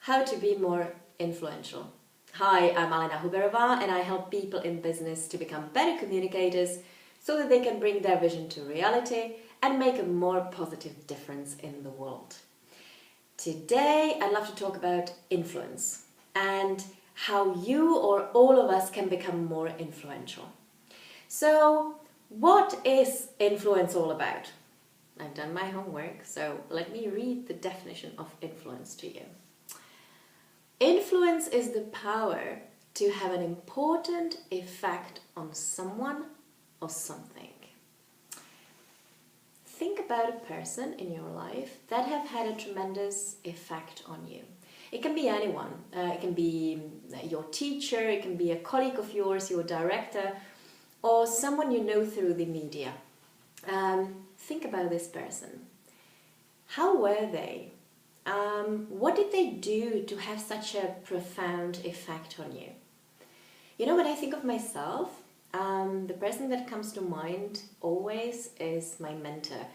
How to be more influential. Hi, I'm Alena Huberova and I help people in business to become better communicators so that they can bring their vision to reality and make a more positive difference in the world. Today, I'd love to talk about influence and how you or all of us can become more influential. So, what is influence all about? I've done my homework, so let me read the definition of influence to you. Influence is the power to have an important effect on someone or something. Think about a person in your life that have had a tremendous effect on you. It can be anyone. It can be your teacher, it can be a colleague of yours, your director, or someone you know through the media. Think about this person. How were they? What did they do to have such a profound effect on you? You know, when I think of myself, the person that comes to mind always is my mentor.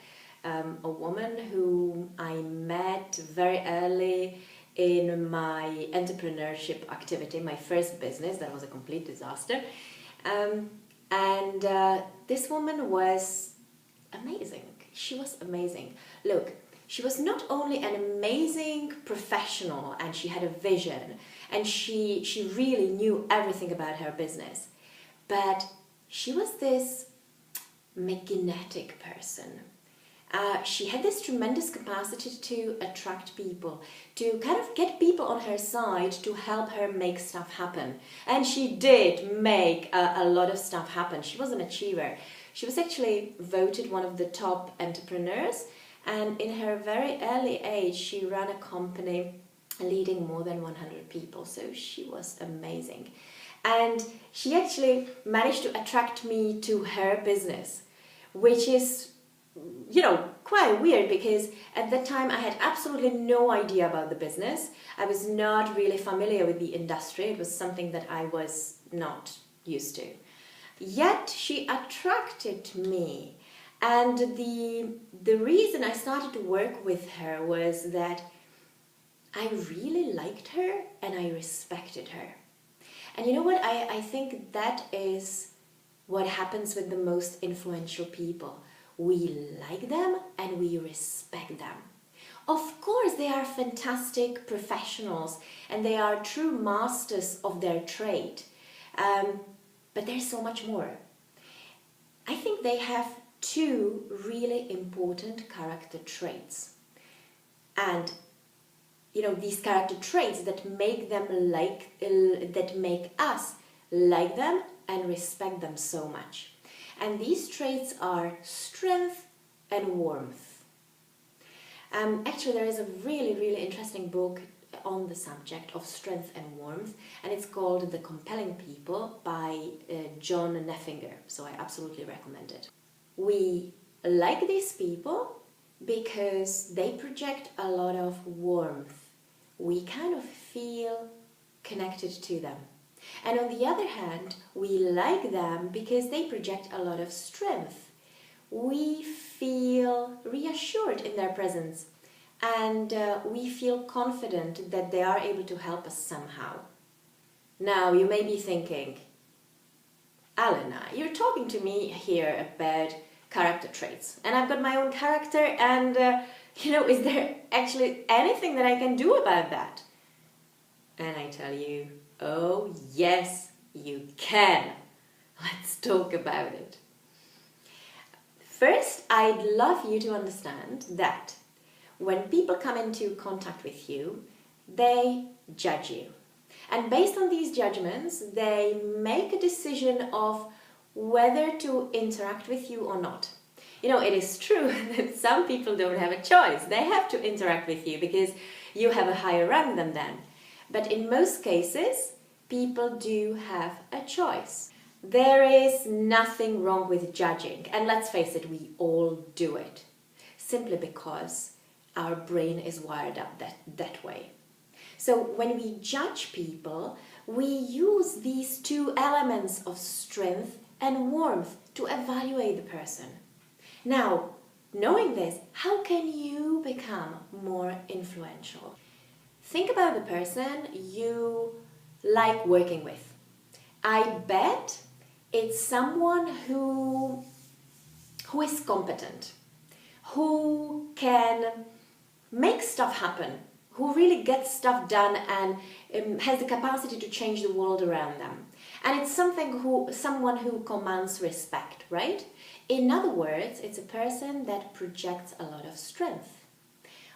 A woman who I met very early in my entrepreneurship activity, my first business, that was a complete disaster. This woman was amazing. She was amazing. Look, she was not only an amazing professional and she had a vision and she really knew everything about her business, but she was this magnetic person. She had this tremendous capacity to attract people, to kind of get people on her side to help her make stuff happen. And she did make a lot of stuff happen. She was an achiever. She was actually voted one of the top entrepreneurs, and in her very early age she ran a company leading more than 100 people, so she was amazing. And she actually managed to attract me to her business, which is, you know, quite weird because at that time I had absolutely no idea about the business. I was not really familiar with the industry. It was something that I was not used to. Yet she attracted me, and the reason I started to work with her was that I really liked her and I respected her. And you know what? I think that is what happens with the most influential people. We like them and we respect them. Of course, they are fantastic professionals and they are true masters of their trade. But there's so much more. I think they have two really important character traits. And you know, these character traits that make them that make us like them and respect them so much. And these traits are strength and warmth. Actually, there is a really interesting book on the subject of strength and warmth, and it's called The Compelling People by John Neffinger, so I absolutely recommend it. We like these people because they project a lot of warmth. We kind of feel connected to them. And on the other hand, we like them because they project a lot of strength. We feel reassured in their presence and we feel confident that they are able to help us somehow. Now, you may be thinking, Alena, you're talking to me here about character traits, and I've got my own character, and you know, is there actually anything that I can do about that? And I tell you, oh yes, you can. Let's talk about it. First, I'd love you to understand that when people come into contact with you, they judge you. And based on these judgments, they make a decision of whether to interact with you or not. You know, it is true that some people don't have a choice. They have to interact with you because you have a higher rank than them. But in most cases, people do have a choice. There is nothing wrong with judging. And let's face it, we all do it. Simply because our brain is wired up that way. So when we judge people, we use these two elements of strength and warmth to evaluate the person. Now, knowing this, how can you become more influential? think about the person you like working with. I bet it's someone who is competent, who can make stuff happen, who really gets stuff done and has the capacity to change the world around them. And it's someone who commands respect, right? In other words, it's a person that projects a lot of strength.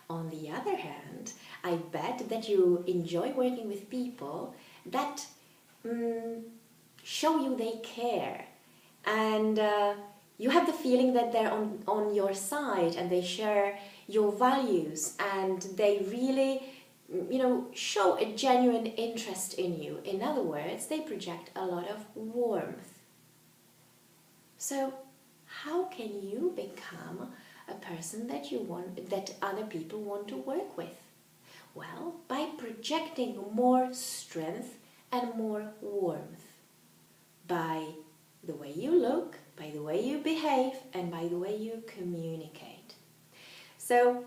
On the other hand, I bet that you enjoy working with people that show you they care, and you have the feeling that they're on your side and they share your values, and they really show a genuine interest in you. In other words, they project a lot of warmth. So how can you become a person that other people want to work with? Well, by projecting more strength and more warmth, by the way you look, by the way you behave, and by the way you communicate. So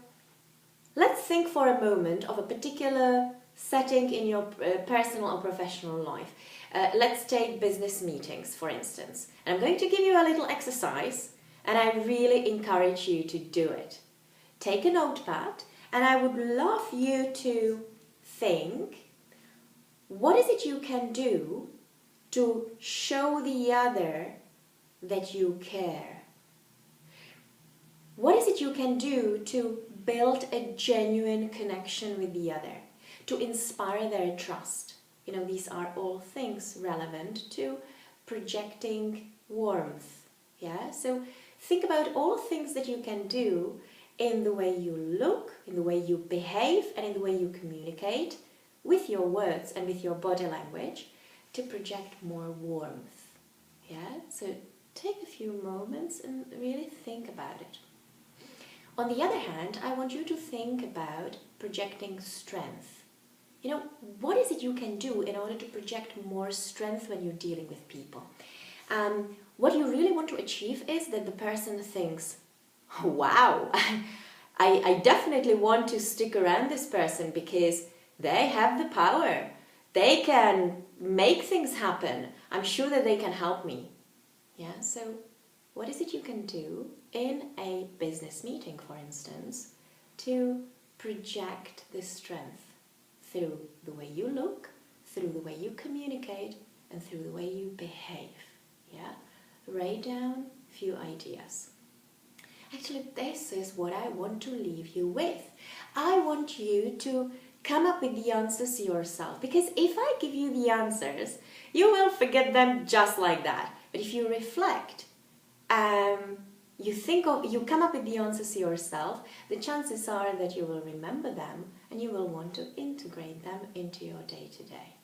let's think for a moment of a particular setting in your personal or professional life. Let's take business meetings, for instance. And I'm going to give you a little exercise, and I really encourage you to do it. Take a notepad, and I would love you to think, what is it you can do to show the other that you care? What is it you can do to build a genuine connection with the other, to inspire their trust? These are all things relevant to projecting warmth. Yeah, so think about all things that you can do in the way you look, in the way you behave, and in the way you communicate with your words and with your body language to project more warmth. Yeah, so take a few moments and really think about it. On the other hand, I want you to think about projecting strength. What is it you can do in order to project more strength when you're dealing with people? What you really want to achieve is that the person thinks, wow, I definitely want to stick around this person because they have the power. They can make things happen. I'm sure that they can help me. Yeah, so what is it you can do in a business meeting, for instance, to project this strength through the way you look, through the way you communicate, and through the way you behave? Yeah, write down a few ideas. Actually, this is what I want to leave you with. I want you to come up with the answers yourself, because if I give you the answers, you will forget them just like that. But if you reflect, you come up with the answers yourself, the chances are that you will remember them and you will want to integrate them into your day-to-day.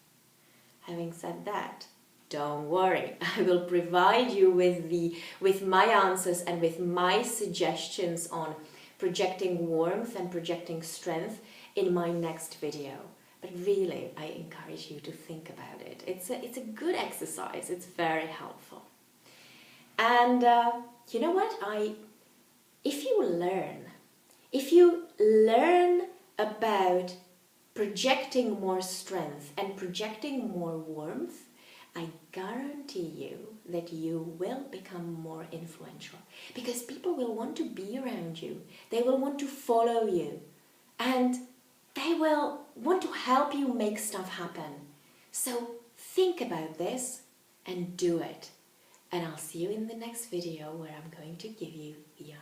Having said that, don't worry, I will provide you with my answers and with my suggestions on projecting warmth and projecting strength in my next video. But really, I encourage you to think about it. It's a good exercise. It's very helpful. And you know what? If you learn about projecting more strength and projecting more warmth, I guarantee you that you will become more influential, because people will want to be around you. They will want to follow you, and they will want to help you make stuff happen. So think about this and do it. And I'll see you in the next video where I'm going to give you the